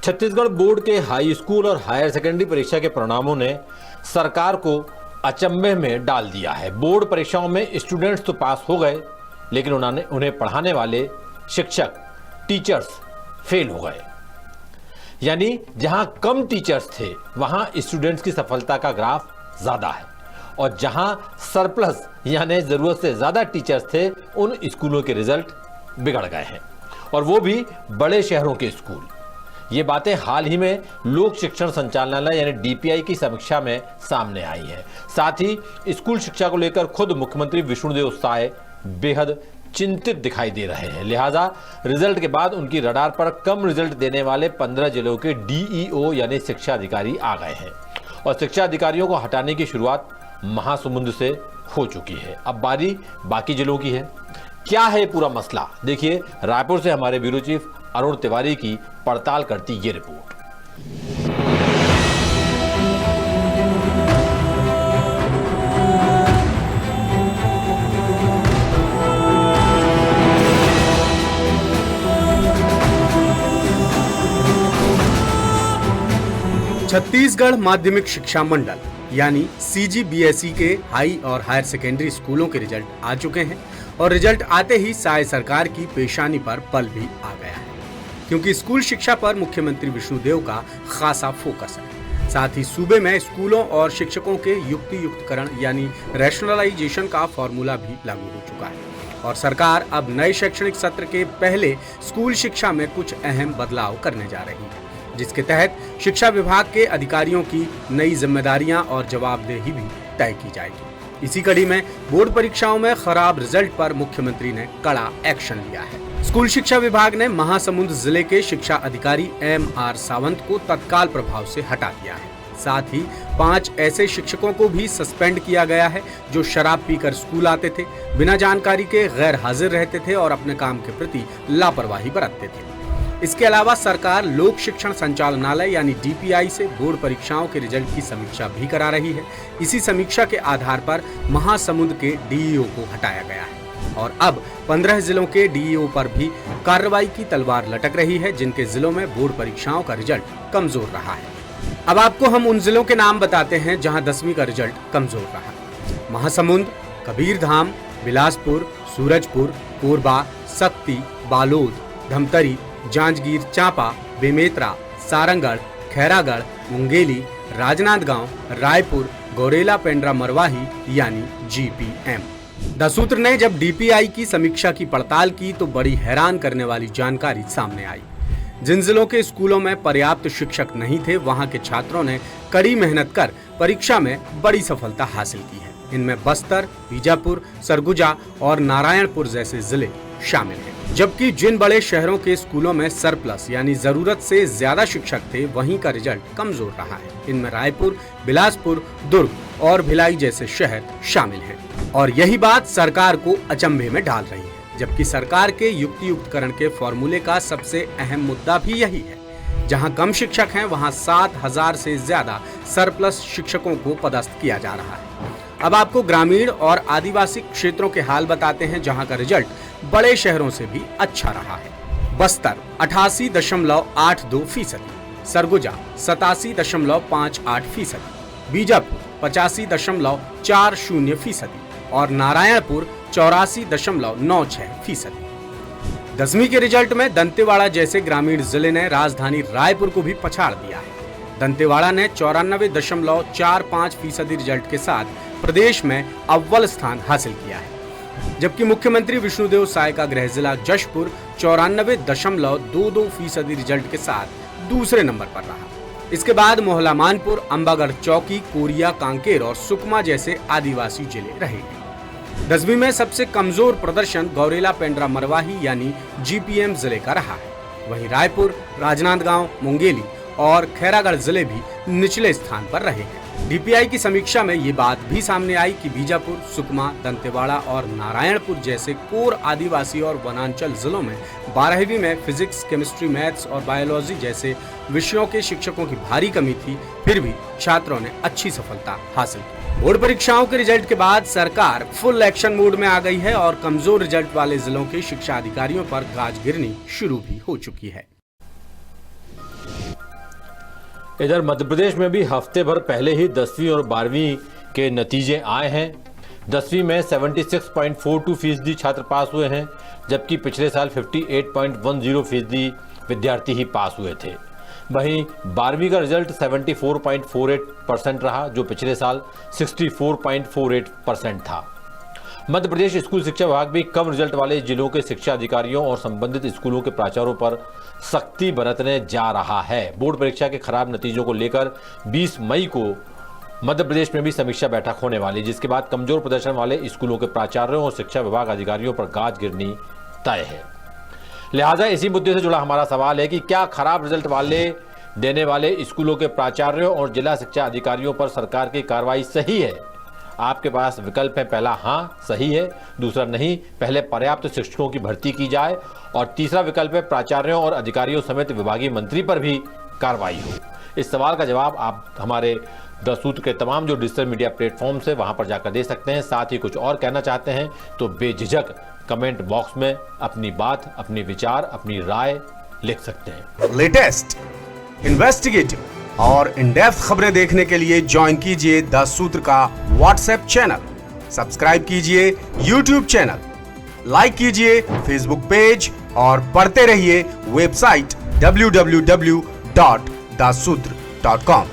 Chhattisgarh board के high school और higher secondary परीक्षा के परिणामों ने सरकार को अचंभे में डाल दिया है। बोर्ड परीक्षाओं में स्टूडेंट्स तो पास हो गए, लेकिन उन्हें पढ़ाने वाले शिक्षक, टीचर्स फेल हो गए। यानी जहां कम टीचर्स थे वहां स्टूडेंट्स की सफलता का ग्राफ ज्यादा है, और जहां सरप्लस यानी जरूरत से ज्यादा टीचर्स थे उन स्कूलों के रिजल्ट बिगड़ गए हैं, और वो भी बड़े शहरों के स्कूल। ये बातें हाल ही में लोक शिक्षण संचालनालय यानी डीपीआई की समीक्षा में सामने आई है। साथ ही स्कूल शिक्षा को लेकर खुद मुख्यमंत्री विष्णुदेव साय बेहद चिंतित दिखाई दे रहे हैं। लिहाजा रिजल्ट के बाद उनकी रडार पर कम रिजल्ट देने वाले 15 जिलों के डीईओ यानी शिक्षा अधिकारी आ गए हैं, और शिक्षा अधिकारियों को हटाने की शुरुआत महासमुंद से हो चुकी है। अब बारी बाकी जिलों की है। क्या है पूरा मसला, देखिए रायपुर से हमारे ब्यूरो चीफ अरुण तिवारी की पड़ताल करती ये रिपोर्ट। छत्तीसगढ़ माध्यमिक शिक्षा मंडल यानी सीजीबीएसई के हाई और हायर सेकेंडरी स्कूलों के रिजल्ट आ चुके हैं, और रिजल्ट आते ही साय सरकार की पेशानी पर बल भी आ गया है, क्योंकि स्कूल शिक्षा पर मुख्यमंत्री विष्णुदेव का खासा फोकस है। साथ ही सूबे में स्कूलों और शिक्षकों के युक्तियुक्तकरण यानी रैशनलाइजेशन का फॉर्मूला भी लागू हो चुका है, और सरकार अब नए शैक्षणिक सत्र के पहले स्कूल शिक्षा में कुछ अहम बदलाव करने जा रही है, जिसके तहत शिक्षा विभाग के अधिकारियों की नई जिम्मेदारियां और जवाबदेही भी तय की जाएगी। इसी कड़ी में बोर्ड परीक्षाओं में खराब रिजल्ट पर मुख्यमंत्री ने कड़ा एक्शन लिया है। स्कूल शिक्षा विभाग ने महासमुंद जिले के शिक्षा अधिकारी MR सावंत को तत्काल प्रभाव से हटा दिया है। साथ ही 5 ऐसे शिक्षकों को भी सस्पेंड किया गया है जो शराब पीकर स्कूल आते थे, बिना जानकारी के गैर हाजिर रहते थे और अपने काम के प्रति लापरवाही बरतते थे। इसके अलावा सरकार लोक शिक्षण संचालनालय यानी डीपीआई से बोर्ड परीक्षाओं के रिजल्ट की समीक्षा भी करा रही है। इसी समीक्षा के आधार पर महासमुंद के डीईओ को हटाया गया है, और अब 15 जिलों के डीईओ पर भी कार्रवाई की तलवार लटक रही है, जिनके जिलों में बोर्ड परीक्षाओं का रिजल्ट कमजोर रहा है। अब आपको हम उन जिलों के नाम बताते हैं जहां 10वीं का रिजल्ट कमजोर रहा। महासमुंद, कबीरधाम, बिलासपुर, सूरजपुर, कोरबा, सक्ती, बालोद, धमतरी, जांजगीर चांपा, बेमेतरा, सारंगढ़, खैरागढ़, मुंगेली, राजनांदगांव, रायपुर, गौरेला पेंड्रा मरवाही यानी जीपीएम। द सूत्र ने जब डीपीआई की समीक्षा की पड़ताल की तो बड़ी हैरान करने वाली जानकारी सामने आई। जिन जिलों के स्कूलों में पर्याप्त शिक्षक नहीं थे, वहां के छात्रों ने कड़ी मेहनत कर परीक्षा में बड़ी सफलता हासिल की है। इनमें बस्तर, बीजापुर, सरगुजा और नारायणपुर जैसे जिले शामिल हैं। जबकि जिन बड़े शहरों के स्कूलों में सरप्लस यानी जरूरत से ज्यादा शिक्षक थे, वहीं का रिजल्ट कमजोर रहा है। इनमें रायपुर, बिलासपुर, दुर्ग और भिलाई जैसे शहर शामिल हैं, और यही बात सरकार को अचंभे में डाल रही है। जबकि सरकार के युक्तियुक्तकरण के फॉर्मूले का सबसे अहम मुद्दा भी यही है। जहां कम शिक्षक हैं, वहां 7,000 से ज्यादा सरप्लस शिक्षकों को पदस्थ किया जा रहा है। अब आपको ग्रामीण और आदिवासी क्षेत्रों के हाल बताते हैं, जहां का रिजल्ट बड़े शहरों से भी अच्छा रहा है। बस्तर 88.82%, सरगुजा 87.58%, बीजापुर 85.40% और नारायणपुर 84.96%। 10वीं के रिजल्ट में दंतेवाड़ा जैसे ग्रामीण जिले ने राजधानी रायपुर को भी पछाड़ दिया है। दंतेवाड़ा ने 94.45% रिजल्ट के साथ प्रदेश में अव्वल स्थान हासिल किया है, जबकि मुख्यमंत्री विष्णुदेव साय का गृह जिला जशपुर 94.22% रिजल्ट के साथ दूसरे नंबर पर रहा। इसके बाद मोहला मानपुर, अंबागढ़ चौकी, कोरिया, कांकेर और सुकमा जैसे आदिवासी जिले रहे हैं। 10वीं में सबसे कमजोर प्रदर्शन गौरेला पेंड्रा मरवाही यानी जीपीएम जिले का रहा है। वहीं रायपुर, राजनांदगांव, मुंगेली और खैरागढ़ जिले भी निचले स्थान पर रहे हैं। डीपीआई की समीक्षा में ये बात भी सामने आई कि बीजापुर, सुकमा, दंतेवाड़ा और नारायणपुर जैसे कोर आदिवासी और वनांचल जिलों में 12वीं में फिजिक्स, केमिस्ट्री, मैथ्स और बायोलॉजी जैसे विषयों के शिक्षकों की भारी कमी थी, फिर भी छात्रों ने अच्छी सफलता हासिल की। बोर्ड परीक्षाओं के रिजल्ट के बाद सरकार फुल एक्शन मोड में आ गई है और कमजोर रिजल्ट वाले जिलों के शिक्षा अधिकारियों पर गाज गिरनी शुरू भी हो चुकी है। इधर मध्य प्रदेश में भी हफ्ते भर पहले ही 10वीं और 12वीं के नतीजे आए हैं। 10वीं में 76.42% छात्र पास हुए हैं, जबकि पिछले साल 58.10% विद्यार्थी ही पास हुए थे। वहीं 12वीं का रिजल्ट 74.48% रहा, जो पिछले साल 64.48% था। मध्य प्रदेश स्कूल शिक्षा विभाग भी कम रिजल्ट वाले जिलों के शिक्षा अधिकारियों और संबंधित स्कूलों के प्राचार्यों पर सख्ती बरतने जा रहा है। बोर्ड परीक्षा के खराब नतीजों को लेकर 20 मई को मध्य प्रदेश में भी समीक्षा बैठक होने वाली, जिसके बाद कमजोर प्रदर्शन वाले स्कूलों के प्राचार्यों और शिक्षा विभाग अधिकारियों पर गाज गिरनी तय है। लिहाजा इसी मुद्दे से जुड़ा हमारा सवाल है कि क्या खराब रिजल्ट देने वाले स्कूलों के प्राचार्यों और जिला शिक्षा अधिकारियों पर सरकार की कार्रवाई सही है? आपके पास विकल्प है, पहला हाँ सही है, दूसरा नहीं, पहले पर्याप्त शिक्षकों की भर्ती की जाए, और तीसरा विकल्प है प्राचार्यों और अधिकारियों समेत विभागीय मंत्री पर भी कार्रवाई हो। इस सवाल का जवाब आप हमारे 10 सूत्र के तमाम जो डिजिटल मीडिया प्लेटफॉर्म है वहां पर जाकर दे सकते हैं। साथ ही कुछ और कहना चाहते हैं तो बेझिझक कमेंट बॉक्स में अपनी बात, अपने विचार, अपनी राय लिख सकते हैं। लेटेस्ट, इन्वेस्टिगेटिव और इन डेप्थ खबरें देखने के लिए ज्वाइन कीजिए 10 सूत्र का व्हाट्सएप चैनल, सब्सक्राइब कीजिए यूट्यूब चैनल, लाइक कीजिए फेसबुक पेज और पढ़ते रहिए वेबसाइट www.dassutra.com।